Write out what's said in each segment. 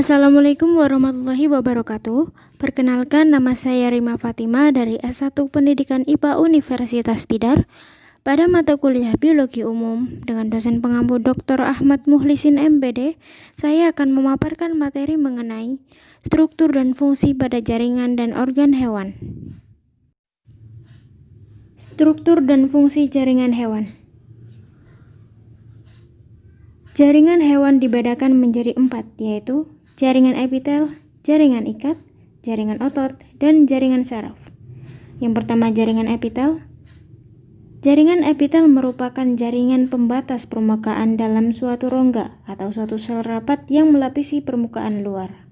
Assalamualaikum warahmatullahi wabarakatuh. Perkenalkan, nama saya Rima Fatima dari S1 Pendidikan IPA Universitas Tidar. Pada mata kuliah Biologi Umum dengan dosen pengampu Dr. Ahmad Muhlisin MPD, saya akan memaparkan materi mengenai struktur dan fungsi pada jaringan dan organ hewan. Struktur dan fungsi jaringan hewan. Jaringan hewan dibedakan menjadi 4, yaitu jaringan epitel, jaringan ikat, jaringan otot, dan jaringan saraf. Yang pertama, jaringan epitel. Jaringan epitel merupakan jaringan pembatas permukaan dalam suatu rongga atau suatu sel rapat yang melapisi permukaan luar.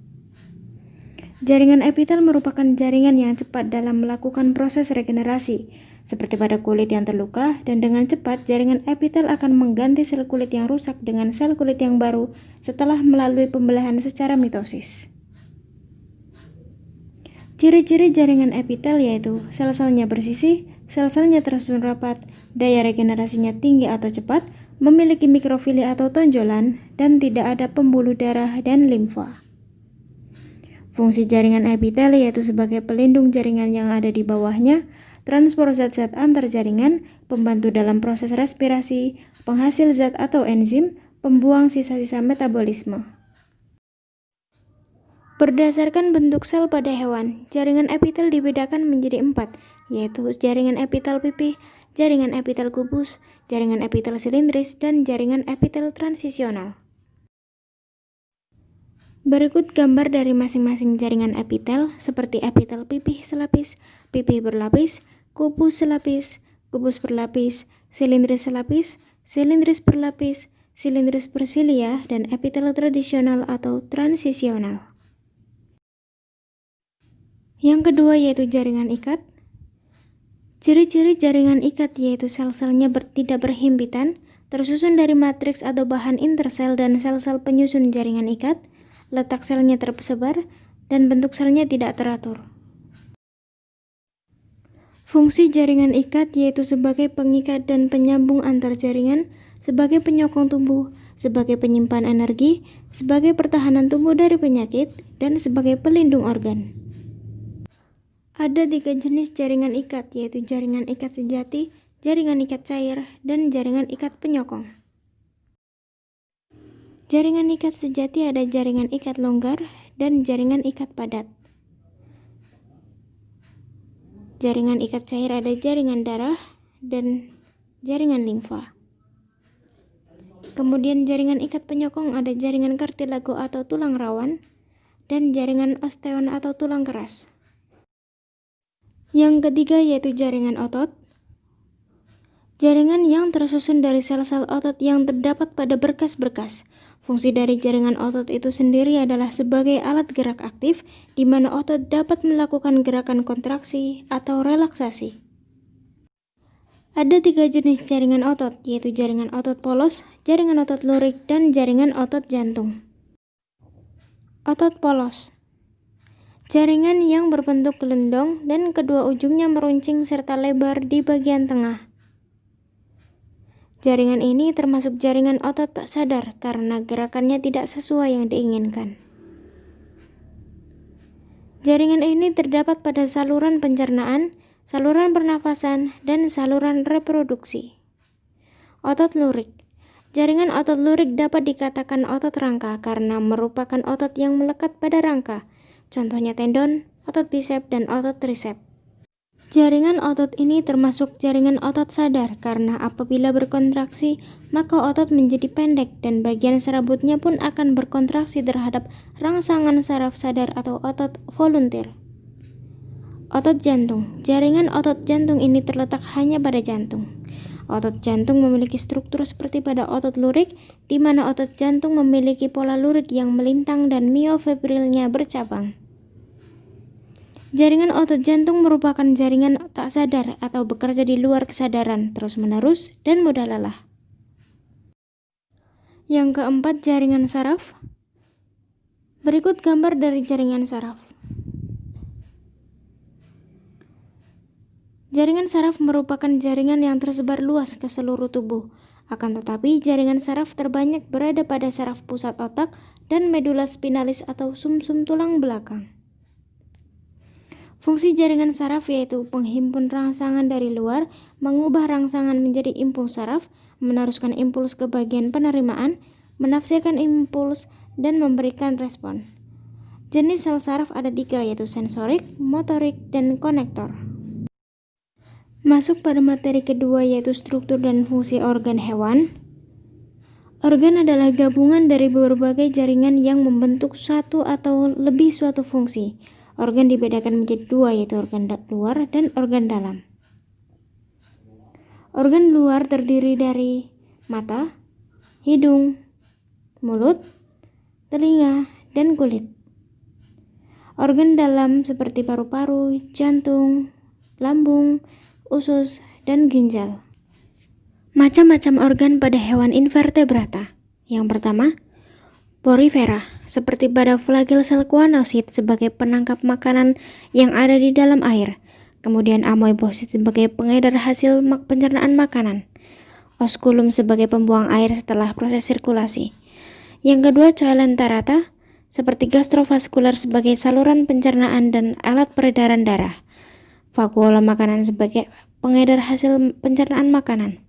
Jaringan epitel merupakan jaringan yang cepat dalam melakukan proses regenerasi, seperti pada kulit yang terluka, dan dengan cepat jaringan epitel akan mengganti sel kulit yang rusak dengan sel kulit yang baru setelah melalui pembelahan secara mitosis. Ciri-ciri jaringan epitel yaitu sel-selnya bersisih, sel-selnya tersusun rapat, daya regenerasinya tinggi atau cepat, memiliki mikrofili atau tonjolan, dan tidak ada pembuluh darah dan limfa. Fungsi jaringan epitel yaitu sebagai pelindung jaringan yang ada di bawahnya, transport zat-zat antar jaringan, pembantu dalam proses respirasi, penghasil zat atau enzim, pembuang sisa-sisa metabolisme. Berdasarkan bentuk sel pada hewan, jaringan epitel dibedakan menjadi 4, yaitu jaringan epitel pipih, jaringan epitel kubus, jaringan epitel silindris, dan jaringan epitel transisional. Berikut gambar dari masing-masing jaringan epitel, seperti epitel pipih selapis, pipih berlapis, kubus selapis, kubus berlapis, silindris selapis, silindris berlapis, silindris bersilia, dan epitel tradisional atau transisional. Yang kedua yaitu jaringan ikat. Ciri-ciri jaringan ikat yaitu sel-selnya tidak berhimpitan, tersusun dari matriks atau bahan intersel dan sel-sel penyusun jaringan ikat, letak selnya tersebar, dan bentuk selnya tidak teratur. Fungsi jaringan ikat yaitu sebagai pengikat dan penyambung antar jaringan, sebagai penyokong tubuh, sebagai penyimpan energi, sebagai pertahanan tubuh dari penyakit, dan sebagai pelindung organ. Ada 3 jenis jaringan ikat, yaitu jaringan ikat sejati, jaringan ikat cair, dan jaringan ikat penyokong. Jaringan ikat sejati ada jaringan ikat longgar dan jaringan ikat padat. Jaringan ikat cair ada jaringan darah dan jaringan limfa. Kemudian jaringan ikat penyokong ada jaringan kartilago atau tulang rawan dan jaringan osteon atau tulang keras. Yang ketiga yaitu jaringan otot. Jaringan yang tersusun dari sel-sel otot yang terdapat pada berkas-berkas. Fungsi dari jaringan otot itu sendiri adalah sebagai alat gerak aktif, di mana otot dapat melakukan gerakan kontraksi atau relaksasi. Ada 3 jenis jaringan otot, yaitu jaringan otot polos, jaringan otot lurik, dan jaringan otot jantung. Otot polos. Jaringan yang berbentuk gelendong dan kedua ujungnya meruncing serta lebar di bagian tengah. Jaringan ini termasuk jaringan otot tak sadar karena gerakannya tidak sesuai yang diinginkan. Jaringan ini terdapat pada saluran pencernaan, saluran pernafasan, dan saluran reproduksi. Otot lurik. Jaringan otot lurik dapat dikatakan otot rangka karena merupakan otot yang melekat pada rangka. Contohnya tendon, otot bisep, dan otot trisep. Jaringan otot ini termasuk jaringan otot sadar karena apabila berkontraksi, maka otot menjadi pendek dan bagian serabutnya pun akan berkontraksi terhadap rangsangan saraf sadar atau otot volunteer. Otot jantung. Jaringan otot jantung ini terletak hanya pada jantung. Otot jantung memiliki struktur seperti pada otot lurik, di mana otot jantung memiliki pola lurik yang melintang dan miofibrilnya bercabang. Jaringan otot jantung merupakan jaringan tak sadar atau bekerja di luar kesadaran, terus-menerus, dan mudah lelah. Yang keempat, jaringan saraf. Berikut gambar dari jaringan saraf. Jaringan saraf merupakan jaringan yang tersebar luas ke seluruh tubuh. Akan tetapi, jaringan saraf terbanyak berada pada saraf pusat otak dan medula spinalis atau sumsum tulang belakang. Fungsi jaringan saraf yaitu penghimpun rangsangan dari luar, mengubah rangsangan menjadi impuls saraf, meneruskan impuls ke bagian penerimaan, menafsirkan impuls, dan memberikan respon. Jenis sel saraf ada 3 yaitu sensorik, motorik, dan konektor. Masuk pada materi kedua yaitu struktur dan fungsi organ hewan. Organ adalah gabungan dari berbagai jaringan yang membentuk satu atau lebih suatu fungsi. Organ dibedakan menjadi 2 yaitu organ luar dan organ dalam. Organ luar terdiri dari mata, hidung, mulut, telinga, dan kulit. Organ dalam seperti paru-paru, jantung, lambung, usus, dan ginjal. Macam-macam organ pada hewan invertebrata. Yang pertama, porifera, seperti pada flagel sel kuanosit sebagai penangkap makanan yang ada di dalam air. Kemudian amoebosit sebagai pengedar hasil pencernaan makanan. Osculum sebagai pembuang air setelah proses sirkulasi. Yang kedua, coelenterata, seperti gastrovaskular sebagai saluran pencernaan dan alat peredaran darah. Vakuola makanan sebagai pengedar hasil pencernaan makanan.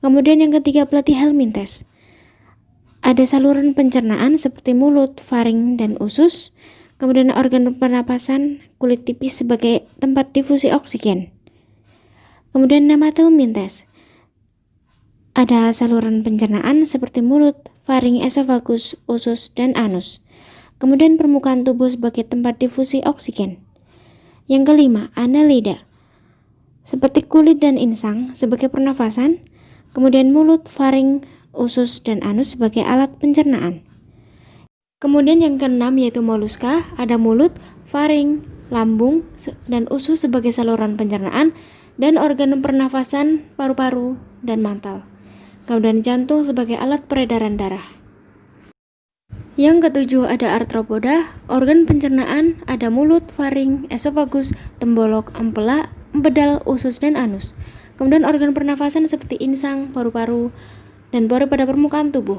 Kemudian yang ketiga, platyhelminthes. Ada saluran pencernaan seperti mulut, faring, dan usus. Kemudian organ pernapasan, kulit tipis sebagai tempat difusi oksigen. Kemudian nematelminthes. Ada saluran pencernaan seperti mulut, faring, esofagus, usus, dan anus. Kemudian permukaan tubuh sebagai tempat difusi oksigen. Yang kelima, annelida. Seperti kulit dan insang sebagai pernafasan. Kemudian mulut, faring, usus, dan anus sebagai alat pencernaan. Kemudian yang keenam yaitu moluska, ada mulut, faring, lambung, dan usus sebagai saluran pencernaan, dan organ pernafasan, paru-paru, dan mantel. Kemudian jantung sebagai alat peredaran darah. Yang ketujuh ada arthropoda, organ pencernaan, ada mulut, faring, esofagus, tembolok, empela, empedal, usus, dan anus. Kemudian organ pernafasan seperti insang, paru-paru, dan pori pada permukaan tubuh.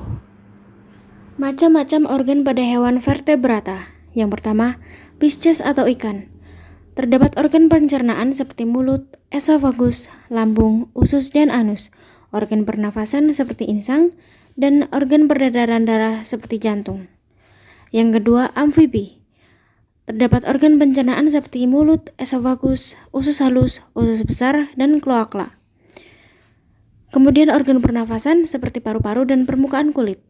Macam-macam organ pada hewan vertebrata. Yang pertama, pisces atau ikan. Terdapat organ pencernaan seperti mulut, esofagus, lambung, usus, dan anus. Organ pernafasan seperti insang, dan organ peredaran darah seperti jantung. Yang kedua, amfibi. Terdapat organ pencernaan seperti mulut, esofagus, usus halus, usus besar, dan kloakla. Kemudian organ pernafasan seperti paru-paru dan permukaan kulit.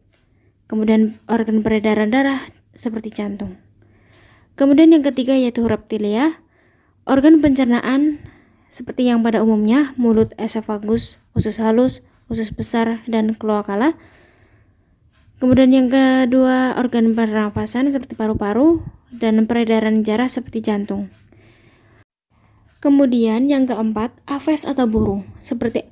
Kemudian organ peredaran darah seperti jantung. Kemudian yang ketiga yaitu reptilia. Organ pencernaan seperti yang pada umumnya mulut, esofagus, usus halus, usus besar, dan kloakala. Kemudian yang kedua organ pernafasan seperti paru-paru dan peredaran darah seperti jantung. Kemudian yang keempat, aves atau burung. Seperti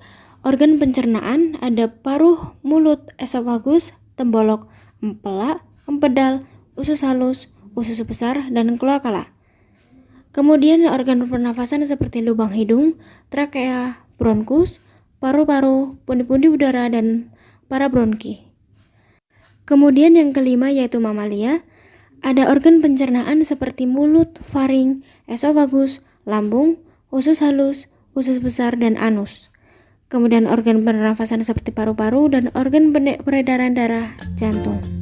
organ pencernaan ada paruh, mulut, esofagus, tembolok, empela, empedal, usus halus, usus besar, dan kloakala. Kemudian organ pernafasan seperti lubang hidung, trakea, bronkus, paru-paru, pundi-pundi udara, dan parabronki. Kemudian yang kelima yaitu mamalia. Ada organ pencernaan seperti mulut, faring, esofagus, lambung, usus halus, usus besar, dan anus. Kemudian organ pernafasan seperti paru-paru dan organ peredaran darah, jantung.